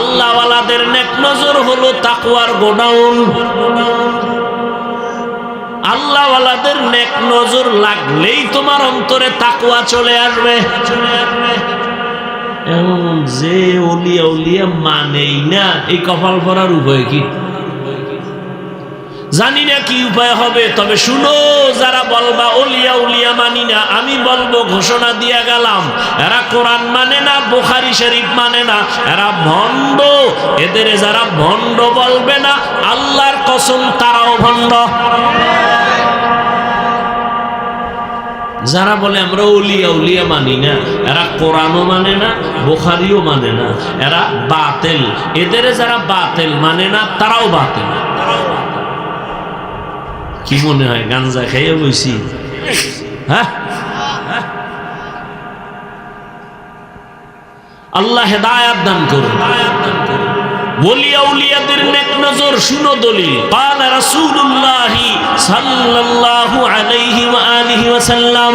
আল্লাহওয়ালাদের নেক নজর হলো তাকওয়ার গোডাউন। আল্লাহওয়ালাদের নেক নজর লাগলেই তোমার অন্তরে তাকওয়া চলে আসবে। এমন যে ওলিয়া উলিয়া মানেই না, এই কপাল ভরার উপায় কি? জানি না কি উপায় হবে, তবে শুনো, যারা বলবা ওলিয়া উলিয়া মানি না, আমি বলবো, ঘোষণা দিয়া গেলাম, এরা কোরআন মানে না, বুখারী শরীফ মানে না, এরা ভণ্ড। এদের যারা ভণ্ড বলবে না, আল্লাহর কসম তারাও ভণ্ড। যারা বলে আমরা ওলিয়া উলিয়া মানি না, এরা কোরআনও মানে না, বুখারীও মানে না, এরা বাতিল। এদের যারা বাতিল মানে না, তারাও বাতিল। কি মনে হয় গাঞ্জা খেয়ে বইছি? হ্যাঁ, আল্লাহ হেদায়েত দান করুন। ওলিয়া উলিয়াদের নেক নজর শুনো দলিল। قال رسول الله صلى الله عليه وآله وسلم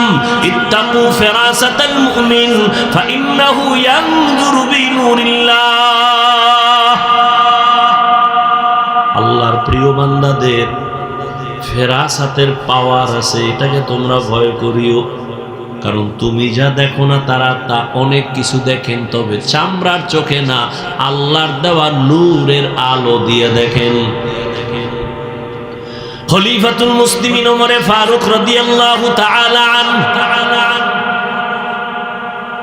اتقوا فراسة المؤمن فإنه ينظر بنور الله। আল্লাহর প্রিয় বান্দাদের ফেরাসাতের পাওয়ার আছে, এটাকে তোমরা ভয় করিও। কারণ তুমি যা দেখো না, তারা তা অনেক কিছু দেখেন, তবে চামড়ার চোখে না, আল্লাহর দেওয়া নূরের আলো দিয়ে দেখেন। খলিফাতুল মুসলিমিন ওমরে ফারুক রাদিয়াল্লাহু তাআলা আনহু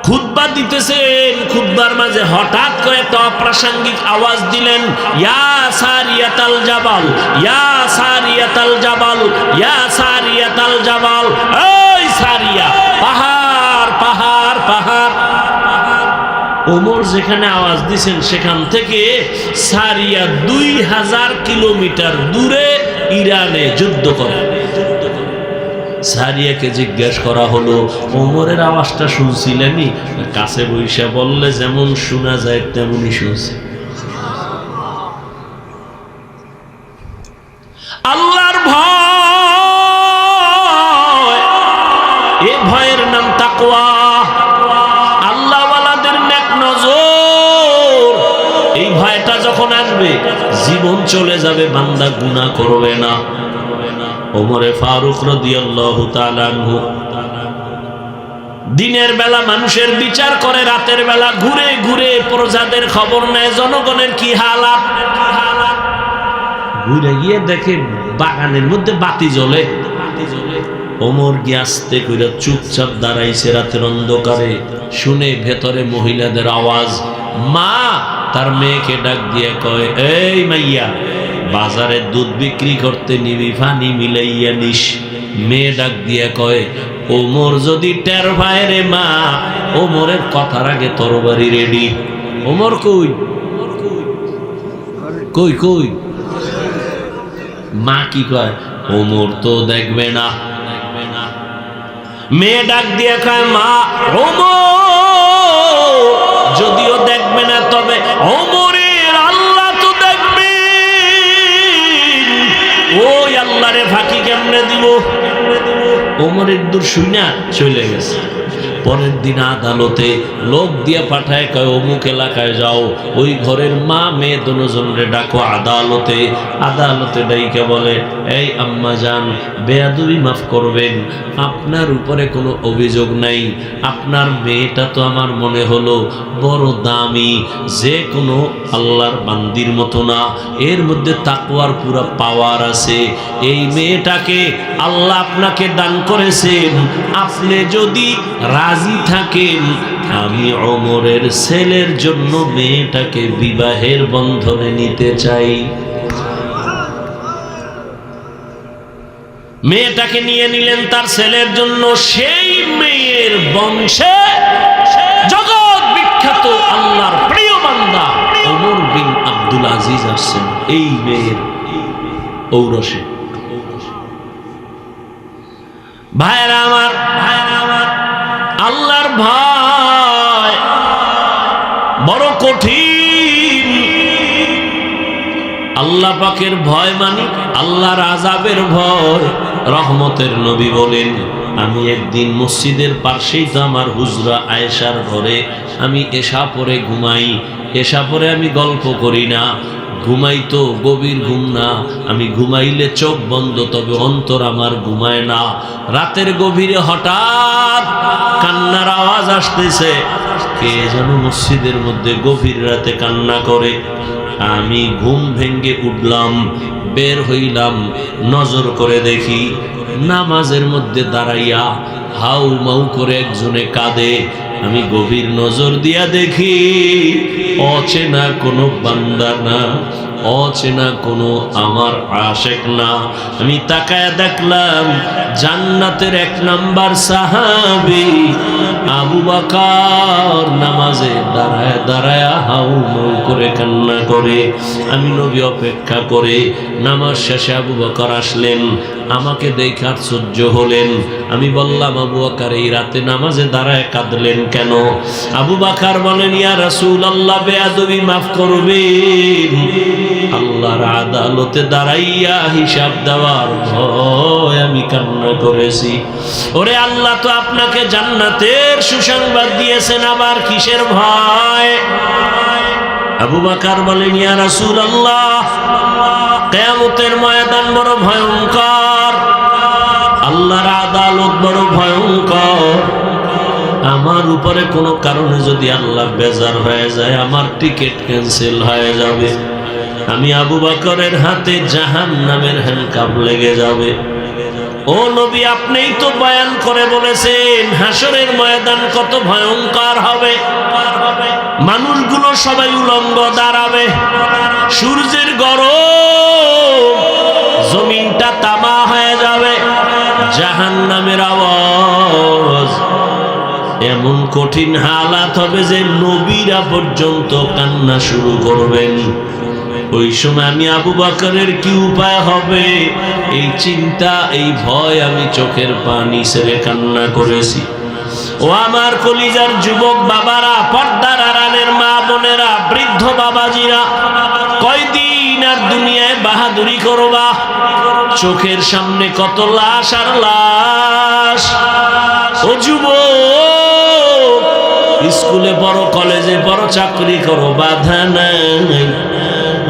খুতবা দিতেছেন, খুতবার মাঝে হঠাৎ করে একটা অপ্রাসঙ্গিক আওয়াজ দিলেন, ইয়া সারিয়াতাল জাবাল, ইয়া সারিয়াতাল জাবাল, ইয়া সারিয়াতাল জাবাল। এই সারিয়া, পাহাড় পাহাড় পাহাড়। ওমর যেখানে আওয়াজ দিছেন সেখান থেকে সারিয়া 2000 কিলোমিটার দূরে ইরানে যুদ্ধ করে। সারিয়াকে জিজ্ঞেস করা হলো, ওমরের আওয়াজটা শুনছিলেনই? কাছে বইসা বললে যেমন শোনা যায় তেমনই শুনছি। আল্লাহর ভয়, এ ভয়ের নাম তাকওয়া। আল্লাহওয়ালাদের নেক নজর, এই ভয়টা যখন আসবে, জীবন চলে যাবে, বান্দা গুনাহ করবে না। ওমরে ফারুক রাদিয়াল্লাহু তাআলা আনহু দিনের বেলা মানুষের বিচার করে, রাতের বেলা ঘুরে ঘুরে প্রজাদের খবর নেয়, জনগণের কি হালাত। ঘুরে গিয়ে দেখে বাগানের মধ্যে বাতি জ্বলে। ওমর গিয়ে আস্তে করে চুপচাপ দাঁড়াইছে রাতের অন্ধকারে, শুনে ভেতরে মহিলাদের আওয়াজ। মা তার মেয়েকে ডাক দিয়ে কয়, এই মাইয়া, বাজারে দুধ বিক্রি করতে নিবি, পানি মিলাইয়া নিস। মেয়ে ডাক দিয়া কয়, ওমর যদি টের পায় রে মা, ওমরের কথার আগে তরবারি রেডি। ওমর কই কই কই? মা কি কয়, ওমর তো দেখবে না। মেয়ে ডাক দিয়া কয়, মা ওমর যদিও দেখবে না, তবে ওমরের আল্লাহ তো দেখবে। ওই আল্লাহরে ফাঁকি কেমনে দিব? ওমরের দূর শুইনা চলে গেছে। পরের দিন আদালতে লোক দিয়ে পাঠায়, কয় অমুক এলাকায় যাও, ওই ঘরের মা মেয়ে দুজনরে ডাকো আদালতে। আদালতে ডাইকে বলে, এই আম্মা জান, বেয়াদবি মাফ করবেন, আপনার উপরে কোনো অভিযোগ নাই, আপনার মেয়েটা তো আমার মনে হলো বড় দামি, যে কোনো আল্লাহর বান্দির মতো না, এর মধ্যে তাকওয়ার পুরা পাওয়ার আছে। এই মেয়েটাকে আল্লাহ আপনাকে দান করেছেন, আপনি যদি রাজি থাকেন, আমি ওমরের ছেলের জন্য মেয়েটাকে বিবাহের বন্ধনে নিতে চাই। মেয়েটাকে নিয়ে নিলেন তার ছেলের জন্য। সেই মেয়ের বংশে জগৎ বিখ্যাত আল্লাহর প্রিয় বান্দা ওমর বিন আব্দুল আজিজ আসছেন এই মেয়ের ঔরসে। ভাইরা আমার, আল্লাহর ভয় বড় কঠিন। আল্লাহ পাকের ভয় মানে আল্লাহর আযাবের ভয়। রহমতের নবী বলেন, আমি একদিন মসজিদের পাশেই তো আমার হুজরা আয়েশার ঘরে আমি এশা পরে ঘুমাই। এশা পরে আমি গল্প করি না, ঘুমাই তো গভীর ঘুম না, আমি ঘুমাইলে চোখ বন্ধ, তবে অন্তর আমার ঘুমায় না। রাতের গভীরে হঠাৎ কান্নার আওয়াজ আসতেছে, কে যেন মসজিদের মধ্যে গভীর রাতে কান্না করে। আমি ঘুম ভেঙ্গে উঠলাম, বের হইলাম, নজর করে দেখি নামাজের মধ্যে দাঁড়াইয়া হাউ মাউ করে একজনে কাঁদে। আমি গভীর নজর দিয়া দেখি অচেনা কোনো বান্দা না, অচেনা কোনো আমার আশেক না। আমি তাকায়া দেখলাম জান্নাতের 1 নাম্বার সাহাবী আবু বকর নামাজে দাঁড়ায় দাঁড়ায় হাউ মাউ করে কান্না করে। আমি নবী অপেক্ষা করে, নামাজ শেষে আবু বকর আসলেন, আমাকে দেখে আশ্চর্য হলেন। আমি বললাম, আবু বকর এই রাতে নামাজে দাঁড়ায় কাঁদলেন কেন? আবু বকর বলেন, ইয়া রাসূলুল্লাহ, বেয়াদবি মাফ করবেন, আল্লাহর আদালতে দাঁড়াইয়া হিসাব দেওয়ার ভয় আমি কান্না করেছি। ওরে আল্লাহ তো আপনাকে জান্নাতের সুসংবাদ দিয়েছেন, আবার কিসের ভয়? আবু বকর বলেন, ইয়া রাসূলুল্লাহ, কিয়ামতের ময়দান বড় ভয়ঙ্কর, আল্লাহর আদালত বড় ভয়ঙ্কর। আমার উপরে কোনো কারণে যদি আল্লাহ বেজার হয়ে যায়, আমার টিকিট ক্যান্সেল হয়ে যাবে, আমি আবু বকরের হাতে জাহান্নামের হ্যান্ডকাপ লেগে যাবে। ও নবী, আপনিই তো বয়ান করে বলেছেন হাসরের ময়দান কত ভয়ঙ্কর হবে। মানুষগুলো সবাই উলঙ্গ দাঁড়াবে, সূর্যের গরম, জমিনটা তামা হয়ে যাবে, জাহান্নামের আওয়াজ, এমন কঠিন হালাত হবে যে নবীরা পর্যন্ত কান্না শুরু করবেন। ওই সময় আমি আবু বকরের কি উপায় হবে, এই চিন্তা, এই ভয়, আমি চোখের পানি ছেড়ে কান্না করেছি। ও আমার কলিজার যুবক বাবারা, পর্দার আড়ালের মা বোনেরা, বৃদ্ধ বাবাজিরা, কয়দিন আর দুনিয়ায় বাহাদুরি করবা? চোখের সামনে কত লাশ আর লাশ। ও যুবক, স্কুলে পড়ো, কলেজে পড়ো, চাকরি করো, বাধা নাই।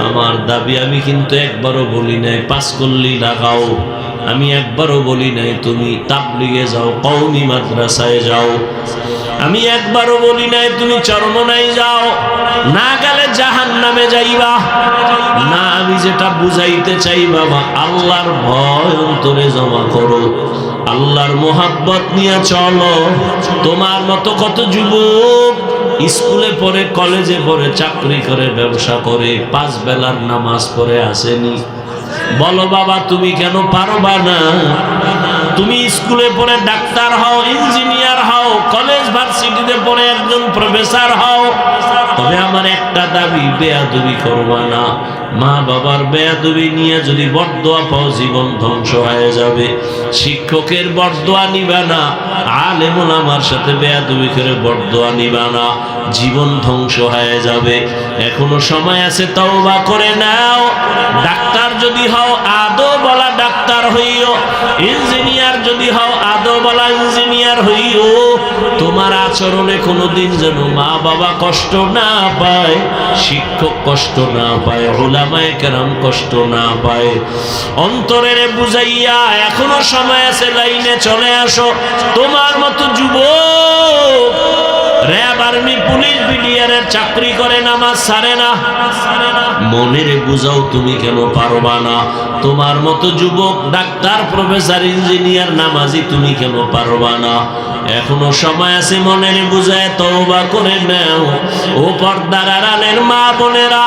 আমার দাবি, আমি কিন্তু একবারও বলি নাই পাস করলেই লাগাও, আমি একবারও বলি নাই তুমি তাবলিগে যাও, কওমি মাদ্রাসায় যাও, আমি একবারও বলি নাই তুমি চরমনাই যাও, না গেলে জাহান্নামে যাইবা। না, আমি যেটা বুঝাইতে চাই বাবা, আল্লাহর ভয় অন্তরে জমা করো, আল্লাহর মোহাব্বত নিয়ে চলো। তোমার মতো কত যুবক স্কুলে পড়ে, কলেজে পড়ে, চাকরি করে, ব্যবসা করে, 5 বেলার নামাজ পড়ে আসেনি। বলো বাবা, তুমি কেন পারবা না? তুমি স্কুলে পড়ে ডাক্তার হও, ইঞ্জিনিয়ার হও, কলেজ ভার্সিটিতে পড়ে একজন প্রফেসর হও, তবে আমার একটা দাবি, বেয়াদবি করবা না। মা বাবার বেয়াদবি নিয়ে যদি বরদোয়া পাও, জীবন ধ্বংস হয়ে যাবে। শিক্ষকের বরদোয়া নিবা না, আলেম ওলামার সাথে বেয়াদবি করে বরদোয়া নিবা না, জীবন ধ্বংস হয়ে যাবে। এখনো সময় আছে, তওবা করে নাও। ডাক্তার যদি হও, আদো বলা ডাক্তার হইও। ইঞ্জিনিয়ার যদি হও, আদো বলা ইঞ্জিনিয়ার হইও। তোমার আচরণে কোনোদিন যেন মা বাবা কষ্ট না পায়, শিক্ষক কষ্ট না পায়, উলামায়ে কেরাম কষ্ট না পায়। অন্তরের বুঝাইয়া এখনো সময় আছে, লাইনে চলে আসো। তোমার মতো যুবক র‍্যাব, আর্মি, পুলিশ, বিডিআরের চাকরি করে, নামাজ ছাড়ে না, মনের বুঝাও তুমি কেন পারবা না? তোমার মতো যুবক ডাক্তার, প্রফেসর, ইঞ্জিনিয়ার, নামাজি, তুমি কেন পারবা না? এখনো সময় আছে, মনের বুঝায় তওবা করে নাও। ও পর্দার আড়ালের মা বোনেরা,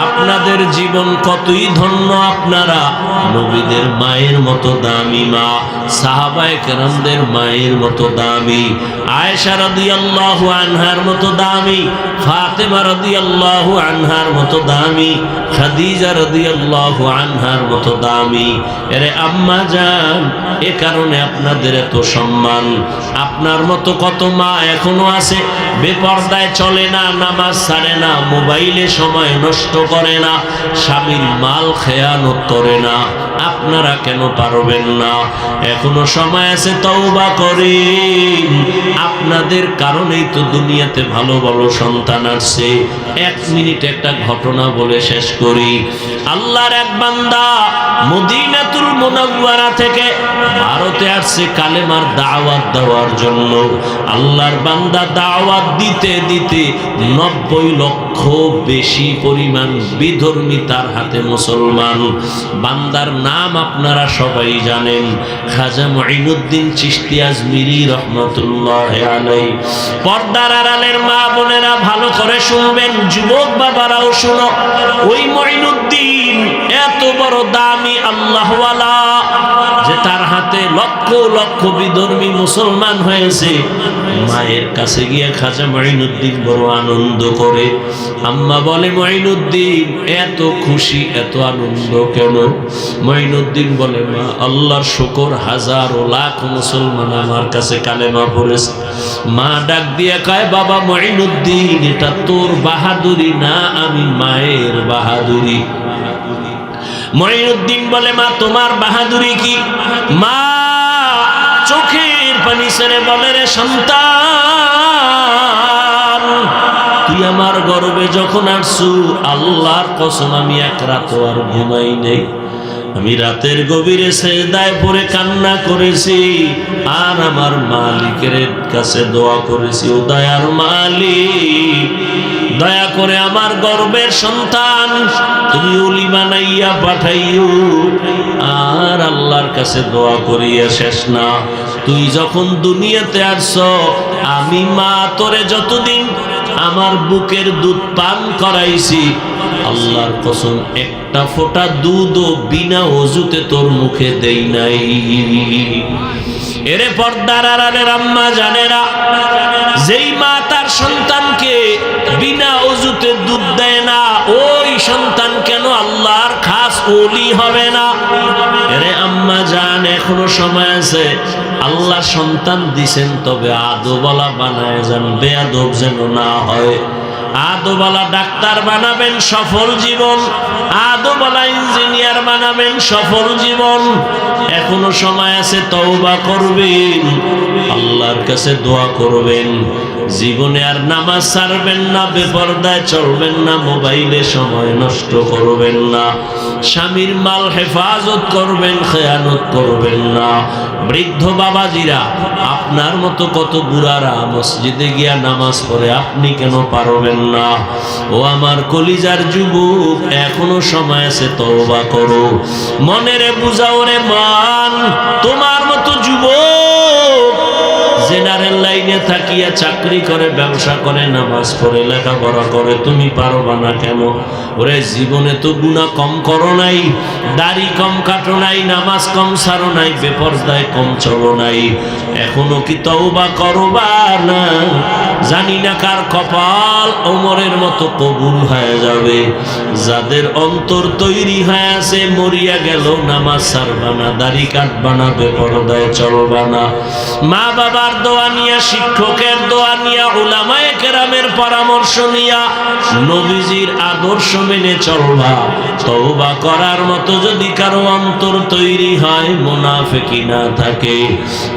আপনাদের জীবন কতই ধন্য। আপনারা নবীদের মায়ের মতো দামি মা, সাহাবায়ে কেরামদের মায়ের মতো দামি, আয়েশা রাদিয়াল্লাহু আনহার মতো দামি, ফাতেমা রাদিয়াল্লাহু আনহার মতো দামি, খাদিজা রাদিয়াল্লাহু আনহার মতো দামি। এরে আম্মা জান, এ কারণে আপনাদের এত সম্মান। আপনার মতো কত মা এখনো আছে, বেপরদায় চলে না, নামাজ ছাড়ে না, মোবাইলে সময় নষ্ট করে না, স্বামীর মাল খেয়ানত করে না, আপনারা কেন পারবেন না? এখনো সময় আছে, তওবা করেন। আপনাদের কারণেই তো দুনিয়াতে ভালো ভালো সন্তান আসছে। 1 মিনিট একটা ঘটনা বলে শেষ করি। আল্লাহর এক বান্দা মদিনাতুল মুনাওয়ারা থেকে ভারতে আসছে কালেমার দাওয়াত দেওয়ার জন্য। আল্লাহর বান্দা দাওয়াত দিতে দিতে 90 লক্ষ বেশি পরিমাণ বিধর্মী তার হাতে মুসলমান। বান্দার নাম আপনারা সবাই জানেন, খাজা মুঈনুদ্দিন চিশতি আজমিরি রহমাতুল্লাহ আলাইহি। পর্দার আড়ালের মা বোনেরা ভালো করে শুনবেন, যুবক বাবারাও শুনো। ওই মুঈনুদ্দিন এত বড় দামি আল্লাহওয়ালা যে তার হাতে লক্ষ লক্ষ বিধর্মী মুসলমান হয়েছে। মায়ের কাছে গিয়ে খাজা মুঈনুদ্দিন বড় আনন্দ করে। আম্মা বলে, মুঈনুদ্দিন এত খুশি, এত আনন্দ কেন? মুঈনুদ্দিন বলে, মা আল্লাহর শুকর, হাজারো লাখ মুসলমান আমার কাছে কালেমা পড়েছে। মা ডাক দিয়ে কয়, বাবা মুঈনুদ্দিন, এটা তোর বাহাদুরি না, আমি মায়ের বাহাদুরি। মুঈনুদ্দিন বলে, মা তোমার বাহাদুরি কি? মা চোখের পানি ছেড়ে বলে, রে সন্তান, তুই আমার গর্বে যখন আসছু, আল্লাহর কসম আমি এক রাত আর ঘুমাই নেই। আমি রাতের গভীরে সেজদায় পড়ে কান্না করেছি আর আমার মালিকের কাছে দোয়া করেছি, ও দয়ার মালিক, দয়া করে আমার গর্বের সন্তান তুমি ওলি বানাইয়া পাঠাইও। আর আল্লাহর কাছে দোয়া করিয়া শেষ না। তুই যখন দুনিয়াতে আসছ, আমি মা তোরে যতদিন আমার বুকের দুধ পান করাইছি, আল্লাহর কসম একটা ফোঁটা দুধও বিনা ওযুতে তোর মুখে দেই নাই। এরে পর্দার আড়ালের আম্মা জানেরা, যেই মা তার সন্তানকে বিনা ওযুতে দুধ দেয় না, ওই সন্তান কেন আল্লাহর খাস ওলি হবে না? এরে আম্মা জান, এখনো সময় আছে। আল্লাহ সন্তান দিছেন, তবে আদবওয়ালা বানায় যান, বেয়াদব যেন না হয়। আদবওয়ালা ডাক্তার বানাবেন, সফল জীবন। আদবওয়ালা ইঞ্জিনিয়ার বানাবেন, সফল জীবন। এখনো সময় আছে, তওবা করবেন, আল্লাহর কাছে দোয়া করবেন। জীবনে আর নামাজ ছাড়বেন না, বেপরদায় চলবেন না, মোবাইলে সময় নষ্ট করবেন না, স্বামীর মাল হেফাজত করবেন, খেয়ানত করবেন না। বৃদ্ধ বাবাজিরা, আপনার মতো কত বুড়ারা মসজিদে গিয়া নামাজ পড়ে, আপনি কেন পারবেন না? ও আমার কলিজার যুবক, এখনো সময় আছে, তওবা করো। মনেরে বুঝাও রে মান, তোমার মতো যুবক জেনারেল লাইনে থাকিয়া চাকরি করে, ব্যবসা করে, নামাজ পড়ে, লেখাপড়া করে, তুমি পারবা না কেন? ওরে জীবনে তো গুনাহ কম করো নাই, দাড়ি কম কাটো নাই, নামাজ কম ছাড়ো নাই, বেপরদায় কম চলো নাই। এখনো কি তওবা করবা না? জানি না কার কপাল ওমরের মতো কবুল হয়ে যাবে। যাদের অন্তর তৈরি হয়ে আছে, মরিয়া গেল নামাজ ছাড়বা না, দাড়ি কাটবা না, বেপরদায় চলবা না। মা বাবার দোয়া নিয়া, শিক্ষকের দোয়া নিয়া, উলামায়ে কেরামের পরামর্শ নিয়া, নবীজির আদর্শ মেনে চলবা। তওবা করার মতো যদি কারো অন্তর তৈরি হয়, মুনাফিকি না থাকে,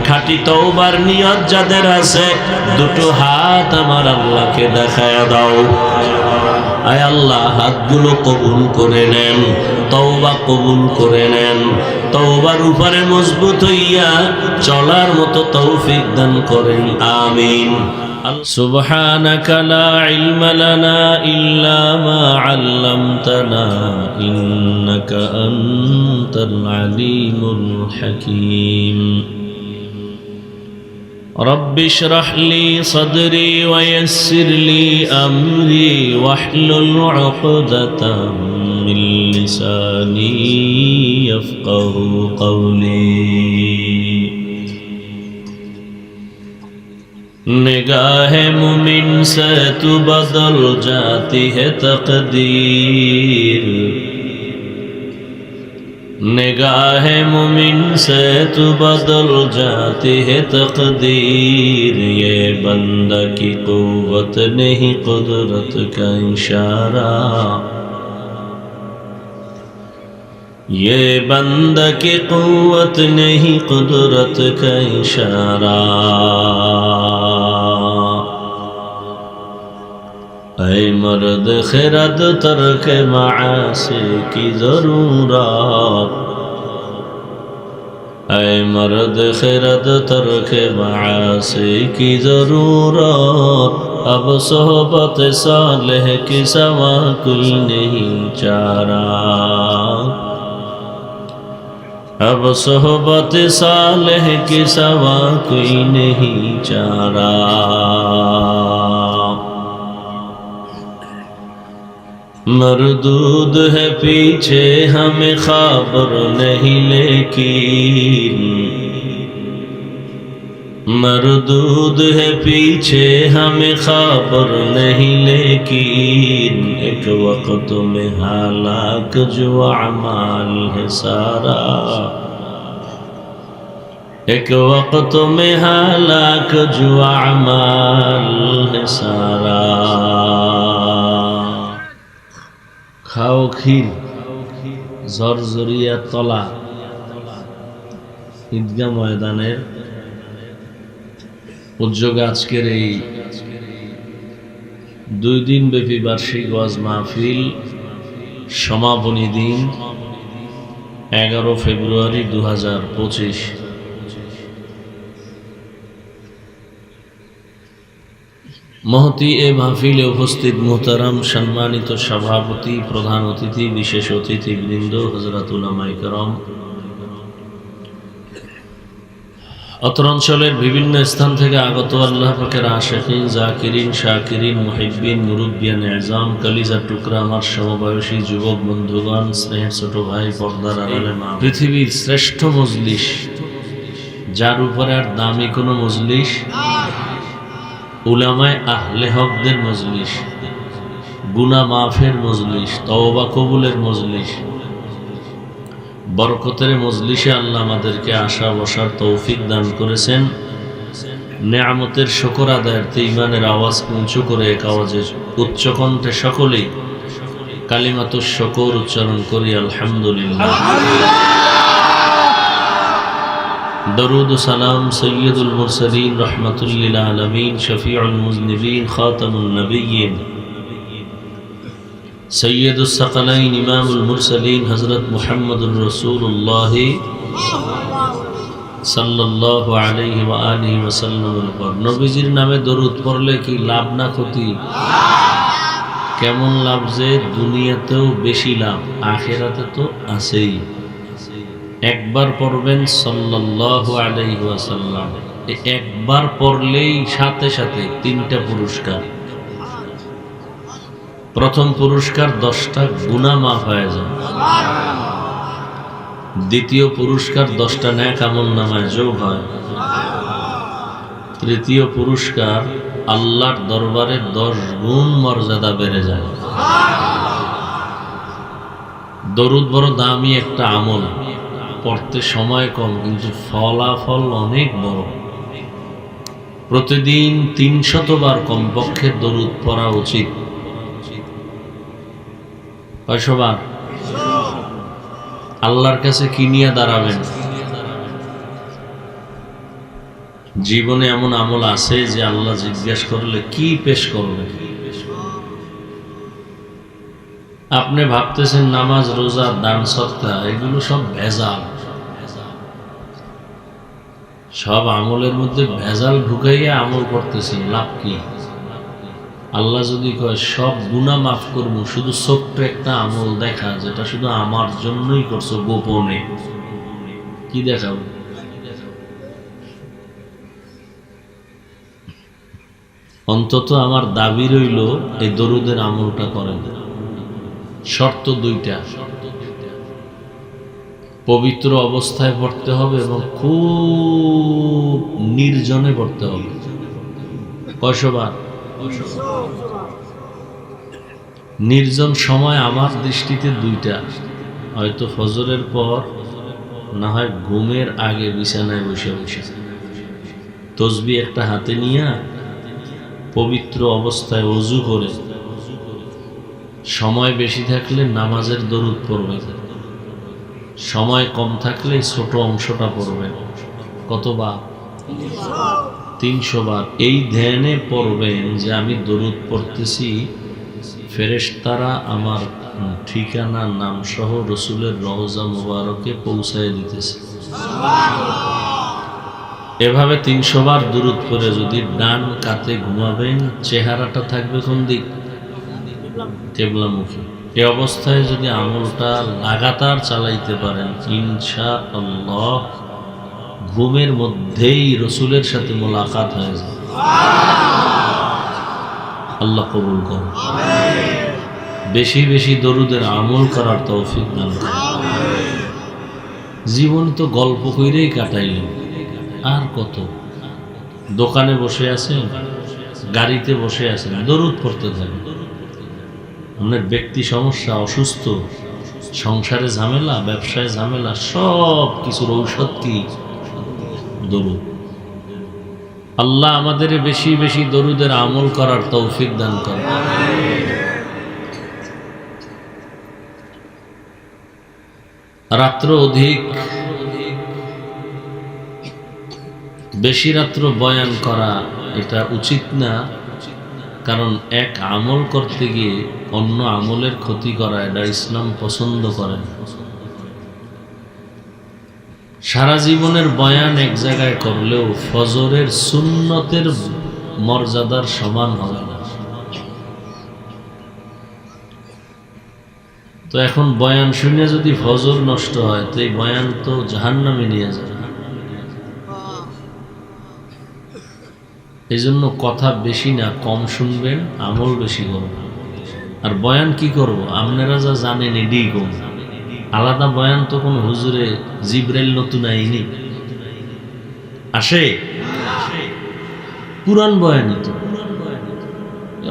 খাঁটি তওবার নিয়ত যাদের আছে, দুটো হাত আমার আল্লাহকে দেখায়া দাও। আয় আল্লাহ, হাতগুলো কবুল করে নেন, তওবা কবুল করে নেন। তওবার উপরে মজবুত হইয়া চলার মতো তৌফিক দান করেন, আমিন। সুবহানাকা লা ইলমা লানা ইল্লা মা আল্লামতানা ইন্নাকা আনতাল আলিমুল হাকীম। رب اشرح لي صدري ويسر لي أمري واحلل عقدة من لساني يفقه قولي। निगाह मुमिन से तू बदल जाती है तकदीर, निगाह मुमिन से तू बदल जाती है तकदीर। ये बंदा की कुव्वत नहीं, कुदरत का इशारा। ये बंदा की कुव्वत नहीं कुदरत का इशारा। ऐ मर्द खिरद तर्क मासी की जरूरत, ऐ मर्द खिरद तर्क मासी की जरूरत। अब सोहबत सालेह की सवा कोई नहीं चारा। अब सोहबत सालेह की सवा कोई नहीं चारा। मरदूद है पीछे हमें खबर नहीं लेकिन, मरदूद है पीछे हमें खबर नहीं लेकिन। एक वक्त में हालाक जो अमाल है सारा, एक वक्त में हालाक जो अमाल है सारा। খাও ক্ষীর ঝরঝরিয়া তলা ঈদগাহ ময়দানের উদ্যোগে আজকের এই 2 দিন ব্যাপী বার্ষিক ওয়াজ মাহফিল সমাপনী দিন 11 ফেব্রুয়ারি 2025। महती ए महफिले उपस्थित मोहतरम सम्मानित सभापति प्रधान अतिथि विशेष अतिथिवृंद हजरत उलामाए केराम, अत्र अंचलेर विभिन्न स्थान थेके आगत आल्लाह पाकेर आशिकीन जाकिरिन शाकिरिन मुहिब्बिन मुरुब्बियान एजाम कलिजार टुकरा आमार समबयसी युवक बंधुगण स्नेहेर छोट भाई पर्दार आड़ाले मा, पृथिवीर श्रेष्ठ मजलिस जार उपरे आर दामी कोनो मजलिस उलामाए आहले हकदेर मजलिस, गुना माफेर मजलिस, तওবা कबुलेर मजलिस, बरकतेर मजलिसे आल्लाह आमादेरके आशा बसार तौफिक दान करेছেন। नेयामतेर शुकर आदायार्थे ईमानेर आवाज उंचु करे एक आवाजे उच्च कण्ठे सकलेई कालिमातुश शुकर उच्चारण करी आलহামদুলিল্লাহ। दरूद सलाम सय्यदुल मुरसलीन रहमतुल लिल आलमीन शफीउल मुज़निबीन खातमुन नबिय्यीन सय्यदुस सकलैन इमामुल मुरसलीन हज़रत मुहम्मदुर रसूलुल्लाह सल्लल्लाहु अलैहि व आलिहि वसल्लम। नबीजिर नामे दरूद पढ़ले कि लाभ ना क्षति? केमन लाभ जे दुनियातेও बेशी लाभ, आखिराते तो आছেই। একবার পড়বেন সাল্লাল্লাহু আলাইহি ওয়াসাল্লাম, একবার পড়লেই সাথে সাথে 3টা পুরস্কার। প্রথম পুরস্কার 10টা গুনাহ মাফ হয়ে যায়, দ্বিতীয় পুরস্কার 10টা নেক আমলনামায় যোগ হয়, তৃতীয় পুরস্কার আল্লাহর দরবারে 10 গুণ মর্যাদা বেড়ে যায়। দরুদ বড় দামি একটা আমল, পড়তে সময় কম কিন্তু ফলাফল অনেক বড়। প্রতিদিন 300 বার কমপক্ষে দরুদ পড়া উচিত। কয়শবার? আল্লাহর কাছে কি নিয়ে দাঁড়াবেন? জীবনে এমন আমল আছে যে আল্লাহ জিজ্ঞাসা করলে কি পেশ করবেন? আপনি ভাবতেছেন নামাজ রোজা দান সদকা এগুলো সব ভেজাল, সব আমলের মধ্যে ভেজাল ঢুকাইয়া আমল করতেছেন, লাভ কি? আল্লাহ যদি কয় সব গুনাহ মাফ করব, শুধু ছোট্ট একটা আমল দেখা যেটা শুধু আমার জন্যই করছো গোপনে, কি দেখাবো? অন্তত আমার দাবি রইল এই দরুদের আমলটা করেন। শর্ত 2টা, পবিত্র অবস্থায় পড়তে হবে এবং খুব নির্জনে পড়তে হবে। কয়শবার? নির্জন সময় আমার দৃষ্টিতে 2টা, হয়তো ফজরের পর, না হয় ঘুমের আগে বিছানায় বসে বসে তসবিহ একটা হাতে নিয়ে পবিত্র অবস্থায় ওযু করে, সময় বেশি থাকলে নামাজের দরুদ পড়বে। সময় কম থাকলে ছোট অংশটা পড়বেন। কতবার? 300 বার। এই ধ্যানে পড়বেন যে আমি দরুদ পড়তেছি, ফেরেশতারা আমার ঠিকানা নাম সহ রসুলের রওজা মুবারকে পৌঁছায় দিতেছে। এভাবে 300 বার দরুদ পড়ে যদি ডান কাতে ঘুমাবেন, চেহারাটা থাকবে কোন দিক? কিবলামুখী। এই অবস্থায় যদি আমলটা লাগাতার চালাইতে পারেন, ইনশাআল্লাহ ঘুমের মধ্যেই রসুলের সাথে মোলাকাত হয়ে যাবে। আল্লাহ কবুল করুন। বেশি বেশি দরুদের আমল করার তৌফিক দান করুন। জীবন তো গল্প কইরেই কাটাইলেন, আর কত? দোকানে বসে আছেন, গাড়িতে বসে আছেন, দরুদ পড়তে থাকেন। আপনার ব্যক্তি সমস্যা, অসুস্থ, সংসারে ঝামেলা, ব্যবসায় ঝামেলা, সব কিছুর ঔষধ কি? দরুদ। আল্লাহ আমাদের বেশি বেশি দরুদের আমল করার তৌফিক দান করেন। রাত্র অধিক বেশি রাত্র বয়ান করা এটা উচিত না, কারণ এক আমল করতে গিয়ে অন্য আমলের ক্ষতি করা এটা ইসলাম পছন্দ করে না। সারা জীবনের বয়ান এক জায়গায় করলেও ফজরের সুন্নতের মর্যাদার সমান হবে না। তো এখন বয়ান শুনে যদি ফজর নষ্ট হয়, তো এই বয়ান তো জাহান্নামে নিয়ে যায়। এই জন্য কথা বেশি না, কম শুনবেন, আমল বেশি করবেন। আর বয়ান কি করব? আপনারা যা জানেন এডিই করব। আলাদা বয়ান তো কোনো হুজুরে জিবরাইল নতুন আইনি আসে, পুরান বয়ানই তো।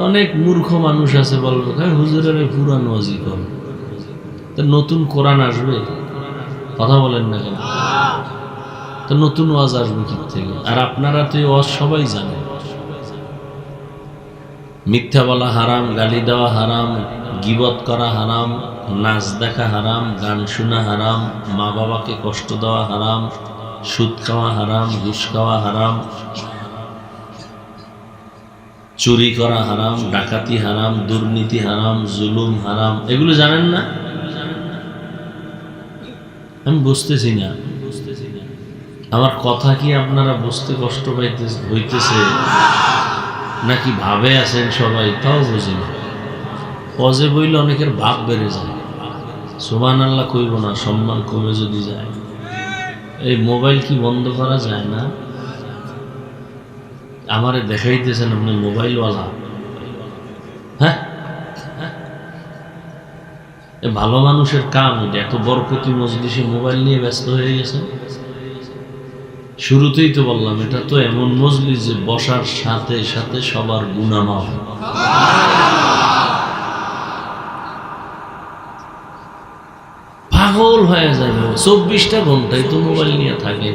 অনেক মূর্খ মানুষ আছে বলবো, হ্যাঁ হুজুরের পুরান ওয়াজি কর, তো নতুন কোরআন আসবে? কথা বলেন না কেন? তো নতুন ওয়াজ আসবে কি থেকে? আর আপনারা তো এই ওয়াজ সবাই জানেন। মিথ্যা বলা হারাম, গালি দেওয়া হারাম, গীবত করা হারাম, নাচ দেখা হারাম, গান শোনা হারাম, মা বাবাকে কষ্ট দেওয়া হারাম, সুদ খাওয়া হারাম, ঘুষ খাওয়া হারাম, চুরি করা হারাম, ডাকাতি হারাম, দুর্নীতি হারাম, জুলুম হারাম। এগুলো জানেন না? আমি বুঝতেছি না আমার কথা কি আপনারা বুঝতে কষ্ট হইতেছে নাকি ভাবে আছেন সবাই, তাও বুঝি না। পজে বইলে অনেকের ভাব বেড়ে যায়, সুবহানাল্লাহ কইব না, সম্মান কমে যদি যায়। এই মোবাইল কি বন্ধ করা যায় না? আমারে দেখাইতেছেন আপনি মোবাইলওয়ালা। হ্যাঁ, ভালো মানুষের কাম এটা। এত বরকতি মজলিসে মোবাইল নিয়ে ব্যস্ত হয়ে গেছে। শুরুতেই তো বললাম, এটা তো এমন মজলিস যে বসার সাথে সাথে সবার গুনাহ মাফ। পাগল হয়ে যাবে। 24টা ঘন্টায় তো মোবাইল নিয়ে থাকে।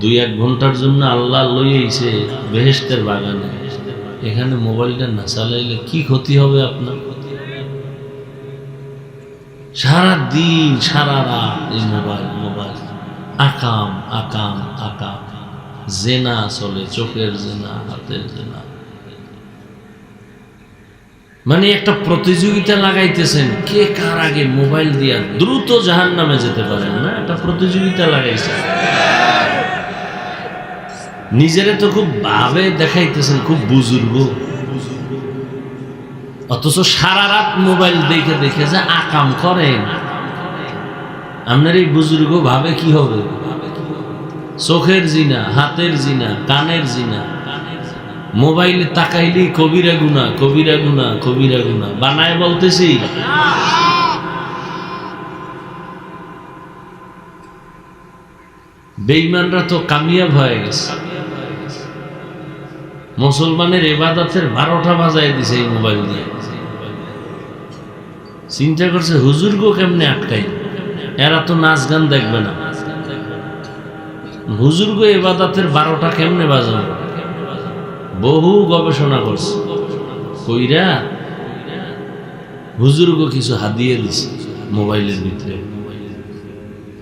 2-1 ঘন্টার জন্য আল্লাহ লইয়েছে বেহেশতের বাগানে, এখানে মোবাইলটা না চালাইলে কি ক্ষতি হবে আপনার? সারা দিন সারা রাত এই মোবাইল মোবাইল, আকাম আকাম আকাম, জেনা চলে, চোখের জেনা, হাতের জেনা। মানে একটা প্রতিযোগিতা লাগাইতেছেন, কে কার আগে মোবাইল দিয়া দ্রুত জাহান্নামে যেতে পারেন না, একটা প্রতিযোগিতা লাগাইছে। নিজেরে তো খুব ভাবে দেখাইতেছেন, খুব বুজুর্গ, অথচ সারা রাত মোবাইল দেখে দেখে যে আকাম করেন। আপনার এই বুজুর্গ ভাবে কি হবে? চোখের জিনা, হাতের জিনা, কানের জিনা। মোবাইলে তাকাইলেই কবিরা গুনাহ, কবিরা গুনাহ, কবিরা গুনাহ। বানায় বলতেছি। বেঈমানরা তো কামিয়াব হয়ে গেছে। মুসলমানের ইবাদতের 12টা বাজায় দিছে এই মোবাইল দিয়ে। চিন্তা করছে হুজুরগো কেমনে আটকাই, এরা তো নাচ গান দেখবে না, হুজুরগো ইবাদতের 12টা কেমনে বাজাবে। বহু গবেষণা করছে, কইরা হুজুরগো কিছু হাদিয়ে দিছে মোবাইলের ভিতরে।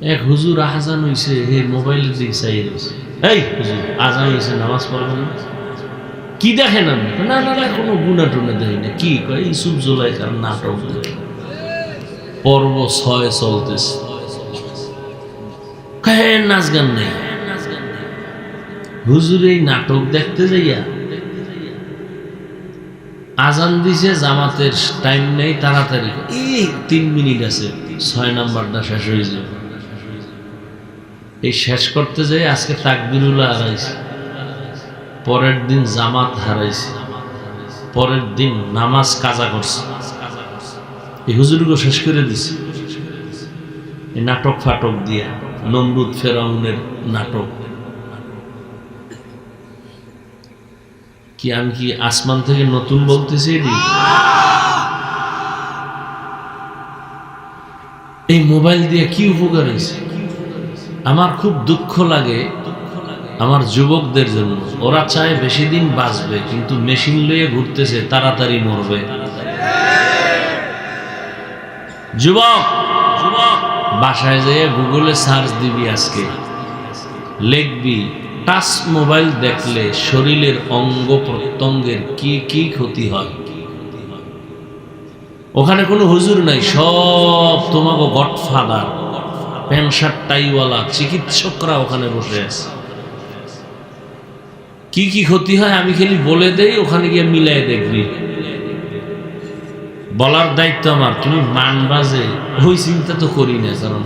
এক হুজুর আজান হইছে, হে মোবাইলের দিকে চাই রয়েছে, এই হুজুর আজান হইছে নামাজ পড়বেন না? কি দেখেন আমি? না না না, কোনো গুণা টুনা দেখি না। কি কয়? ইউসুফ জুলাইখার নাটক দেখে, পর্ব 6 চলতেছে, নাচ গান নেই। হুজুর এই নাটক দেখতে যাইয়া আজান দিছে, জামাতের টাইম নেই, তাড়াতাড়ি এই 3 মিনিট আছে, 6 নাম্বারটা শেষ হয়ে যাবে। এই শেষ করতে যাই আজকে তাকবীরুল্লাহ হারাইছে, পরের দিন জামাত হারাইছে, পরের দিন নামাজ কাজা করছে। এই হুজুরকে শেষ করে দিছে এই নাটক ফাটক দিয়া, নমরুদ ফেরাউনের নাটক। কি আমি কি আসমান থেকে নতুন বলতেছি? এই মোবাইল দিয়ে কি উপকার হয়েছে? আমার খুব দুঃখ লাগে আমার যুবকদের জন্য। ওরা চায় বেশি দিন বাঁচবে, কিন্তু মেশিন লইয়ে ঘুরতেছে, তাড়াতাড়ি মরবে। যুবক বাসায় যেয়ে গুগলে সার্চ দিবি, আজকে লিখবি টাচ মোবাইল দেখলে শরীরের অঙ্গ প্রত্যঙ্গের কি কি ক্ষতি হয়। ওখানে কোনো হুজুর নাই, সব তোমাকে গডফাদার, প্যান্ট শার্ট টাইওয়ালা চিকিৎসকরা ওখানে বসে আছে। কি কি ক্ষতি হয় আমি খালি বলে দেই, ওখানে গিয়ে মিলাই দেখবি। বলার দায়িত্ব আমার, তুমি মানবা যে ওই চিন্তা তো করি না, কারণ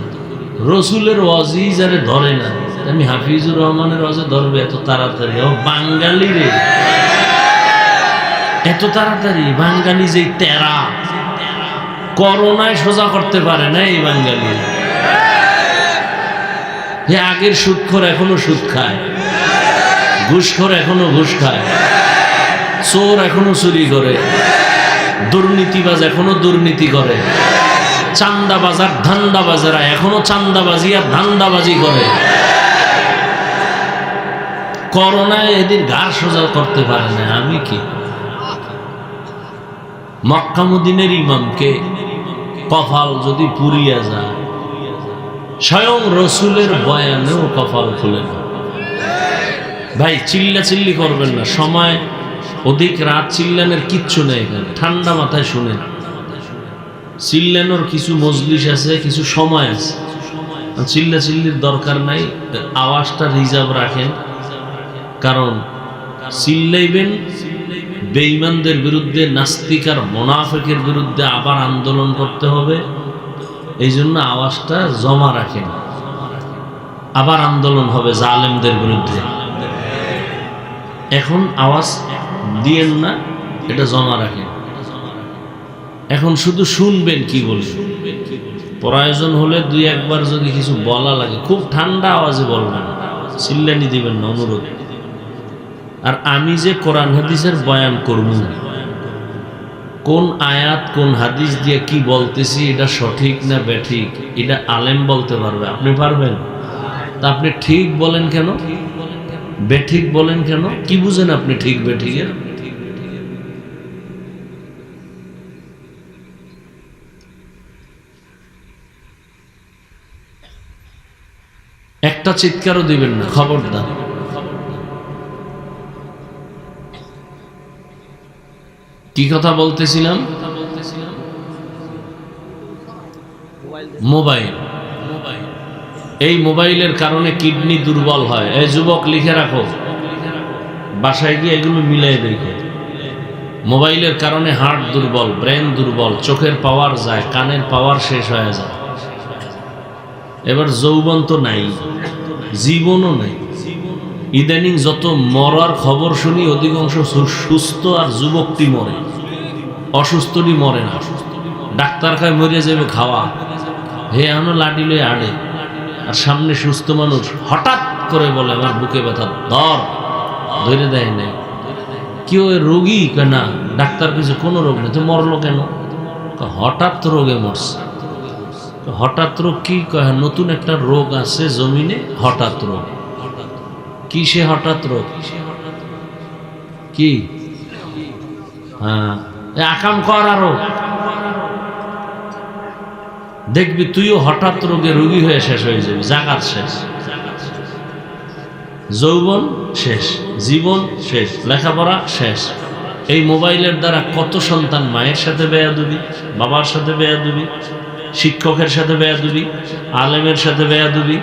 রসুলের ওয়াজি যারে ধরে না, আমি হাফিজুর রহমানের ওয়াজে ধরবে এত তাড়াতাড়ি? ও বাঙালি রে, এত তাড়াতাড়ি? বাঙালি যে তেরা, করোনায় সোজা করতে পারে না এই বাঙালি। যে আগের সুদখোর এখনো সুদ খায়, ঘুষখোর এখনো ঘুষ খায়, চোর এখনো চুরি করে, দুর্নীতিবাজ এখনো দুর্নীতি করে, চান্দাবাজার ধান্দাবাজেরা এখনো চান্দাবাজি আর ধান্দাবাজি করে। করোনায় এদের ঘাড় সোজা করতে পারে না। আমি কি মক্কা মদিনের ইমামকে কপাল যদি পুড়িয়া যায়, স্বয়ং রসুলের বয়ানেও কপাল খুলে না। ভাই চিল্লা চিল্লি করবেন না, সময় অধিক রাত চিল্লানের কিচ্ছু নেই এখানে, ঠান্ডা মাথায় শুনেন। চিল্লানোর কিছু মজলিস আছে, কিছু সময় আছে, চিল্লা চিল্লির দরকার নাই। আওয়াজটা রিজার্ভ রাখেন, কারণ চিল্লাইবেন বেঈমানদের বিরুদ্ধে, নাস্তিক আর মুনাফিকের বিরুদ্ধে আবার আন্দোলন করতে হবে। এই জন্য আওয়াজটা জমা রাখেন, আবার আন্দোলন হবে জালেমদের বিরুদ্ধে। এখন আওয়াজ দিয়েন না, এটা জমা রাখেন। এখন শুধু শুনবেন কি বলবেন, প্রয়োজন হলে 2-1 যদি কিছু বলা লাগে খুব ঠান্ডা আওয়াজে বলবেন, চিল্লানি দিবেন না, অনুরোধ। আর আমি যে কোরআন হাদিসের বয়ান করব, কোন আয়াত কোন হাদিস দিয়ে কি বলতেছি, এটা সঠিক না বেঠিক, এটা আলেম বলতে পারবে, আপনি পারবেন? তা আপনি ঠিক বলেন কেন, বেঠিক বলেন কেন? কি বুঝেন আপনি ঠিক বেঠিকের? একটা চিৎকারও দিবেন না, খবরদার। কি কথা বলতেছিলাম? মোবাইল। এই মোবাইলের কারণে কিডনি দুর্বল হয়। এই যুবক লিখে রাখো, বাসায় গিয়ে এগুলো মিলাই দেখো। মোবাইলের কারণে হার্ট দুর্বল, ব্রেন দুর্বল, চোখের পাওয়ার যায়, কানের পাওয়ার শেষ হয়ে যায়। এবার যৌবন তো নাই, জীবনও নাই। ইদানিং যত মরার খবর শুনি, অধিকাংশ সুস্থ আর যুবকটি মরে, অসুস্থটি মরে না। ডাক্তার খায় মরে যাবে খাওয়া, হে এখনো লাঠি লয়ে আড়ে, আর সামনে সুস্থ মানুষ হঠাৎ করে বলে আমার বুকে ব্যথা, ধরে দেয় নাই। কি ওই রোগী? না, ডাক্তার কিছু কোনো রোগ নেই, তো মরলো কেন? হঠাৎ রোগে মরছে। হঠাৎ রোগ কি কয়? নতুন একটা রোগ আছে জমিনে, হঠাৎ রোগ। কি সে হঠাৎ রোগ? কি? হ্যাঁ, আকাম কর আরো। দেখবি তুইও হঠাৎ রোগে রোগী হয়ে শেষ হয়ে যাবি, জাগাত শেষ, যৌবন শেষ, জীবন শেষ, লেখাপড়া শেষ। এই মোবাইলের দ্বারা কত সন্তান মায়ের সাথে বেয়াদবি, বাবার সাথে বেয়াদবি, শিক্ষকের সাথে বেয়াদবি, আলেমের সাথে বেয়াদবি।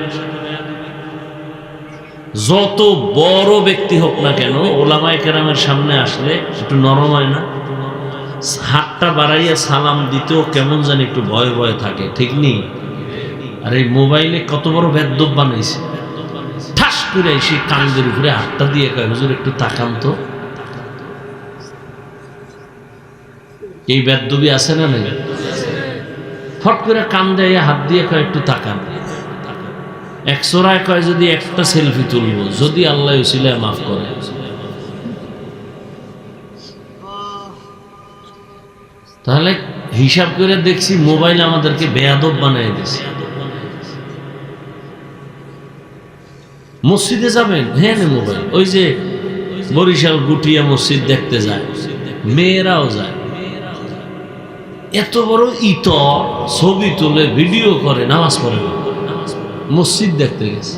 যত বড় ব্যক্তি হোক না কেন, ওলামায়ে কেরামের সামনে আসলে একটু নরম হয় না? হাতটা বাড়াইয়া সালাম দিতেও কেমন জানি একটু ভয় ভয় থাকে, ঠিক নেই? আর এই মোবাইলে কত বড় বেদ্যপ বানাইছে, ঠাস করে এসে কান্দের উপরে হাতটা দিয়ে কয়, হুজুর একটু তাকান তো। এই বেদ্যবি আছে না নাই? ফট করে কান দেয়, হাত দিয়ে কয় একটু তাকান। একশোরায় কয় যদি একটা সেলফি তুলবো, যদি আল্লাহ উসিলায় মাফ করে। তাহলে হিসাব করে দেখছি মোবাইল আমাদেরকে বেয়াদব বানিয়ে দিয়েছে। মসজিদে যাবেন, হ্যাঁ মোবাইল। ওই যে বরিশাল গুটিয়া মসজিদ দেখতে যায়, মেয়েরাও যায়, এত বড় ইতর ছবি তুলে ভিডিও করে, নামাজ পড়ে না, মসজিদ দেখতে গেছে।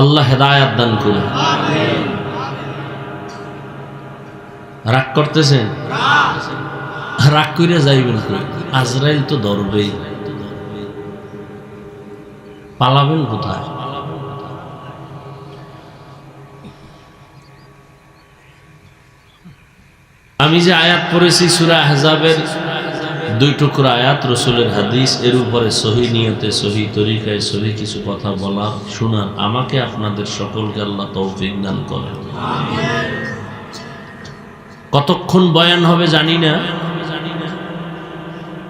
আল্লাহ হেদায়াত দান করুন। রাগ করতেছেন? রাগ করে যাইবেন কই? আজরাইল তো ধরবেই, পালাবেন কোথায়? আমি যে আয়াত পড়েছি সূরা আহজাবের 2 টুকরা আয়াত, রসুলের হাদিস, এর উপরে সহি নিয়তে, সহি তরিকায়, সহি কিছু কথা বলা শোনার আমাকে আপনাদের সকলকে আল্লাহ তৌফিক দান করেন। কতক্ষণ বয়ান হবে জানি না,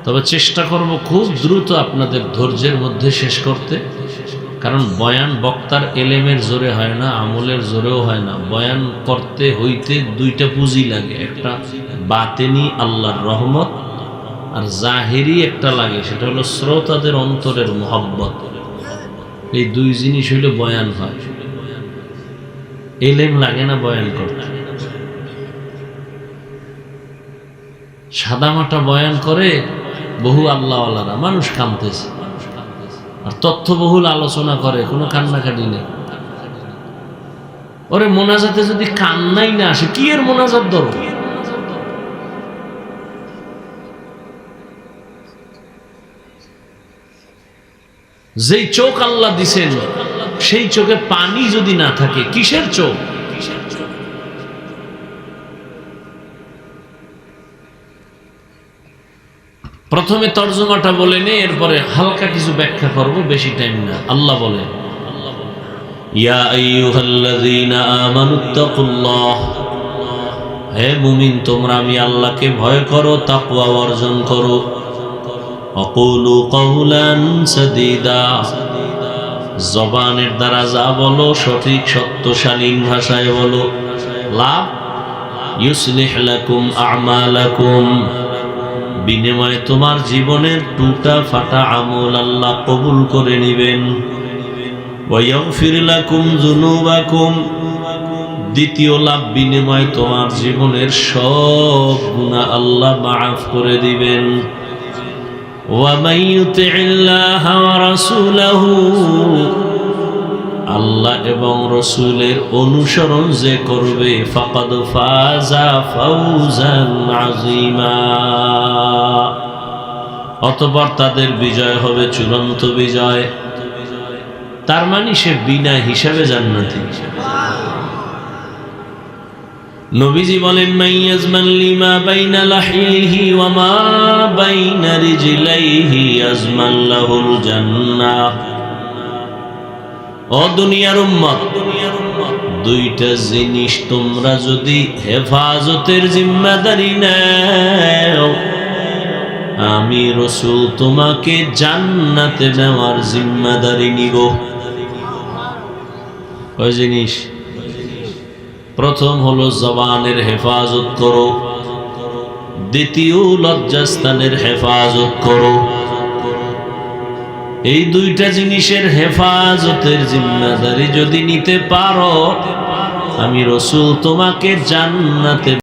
তবে চেষ্টা করব খুব দ্রুত আপনাদের ধৈর্যের মধ্যে শেষ করতে। কারণ বয়ান বক্তার এলেমের জোরে হয় না, আমলের জোরেও হয় না। বয়ান করতে হইতে 2টা পুঁজি লাগে, একটা বাতেনি আল্লাহর রহমত, আর জাহেরি একটা লাগে, সেটা হলো শ্রোতাদের অন্তরের মোহাব্বত। এই 2 জিনিস হইলে বয়ান হয়। এলেম লাগে না বয়ান করতে। সাদামাটা বয়ান করে বহু আল্লাহওয়ালারা, মানুষ কাঁদতেছে। আর তথ্যবহুল আলোচনা করে, কোনো কান্নাকাটি নেই। ওরে মোনাজাতে যদি কান্নাই না আসে, কি এর মোনাজাত ধরো? যেই চোখ আল্লাহ দিছেন, সেই চোখে পানি যদি না থাকে, কিসের চোখ? প্রথমে তর্জমাটা বলে নে, এরপরে হালকা কিছু ব্যাখ্যা করব, বেশি টাইম না। আল্লাহ বলে, ইয়া আইয়ুহাল্লাযীনা আমানুত্তাকুল্লাহ, হে মুমিন তোমরা আমি আল্লাহকে ভয় করো, তাকওয়া অর্জন করো। আকুলু কাওলান সাদীদা, জবানের দ্বারা যা বলো সঠিক সত্য শালীন ভাষায় বলো। লাভ, ইউসলিহ লাকুম আমালাকুম, বিনিময়ে তোমার জীবনের টুটা ফাটা আমল আল্লাহ কবুল করে নেবেন। ওয়া ইয়াগফির লাকুম যুনুবাকুম, দ্বিতীয় লাভ, বিনিময়ে তোমার জীবনের সব গুনাহ আল্লাহ মাফ করে দিবেন। ওয়া মান ইউতি'িল্লাহ ওয়া রাসূলাহু, আল্লাহ এবং রসুলের অনুসরণ যে করবে, ফাকাদ ফাজা ফাওজান আযীমা, অতঃপর তাদের বিজয় হবে চূড়ান্ত বিজয়। তার মানে সে বিনা হিসাবে জান্নাতি। নবীজি বলেন, মাইয়াজমান লিমা বাইনা লাহিহি ওয়া মা বাইনা রিজলাইহি আজমান লাহুল জান্নাহ। ও দুনিয়ার উম্মত, 2টা জিনিস তোমরা যদি হেফাজতের জিম্মাদারি নাও, আমি রাসূল তোমাকে জান্নাতে নেওয়ার জিম্মাদারি নিব। ওই জিনিস, প্রথম হলো জবানের হেফাজত করো, দ্বিতীয় লজ্জাস্থানের হেফাজত করো। এই 2টা জিনিসের হেফাজতের জিম্মাদারি যদি নিতে পারো, আমি রাসূল তোমাকে জান্নাতে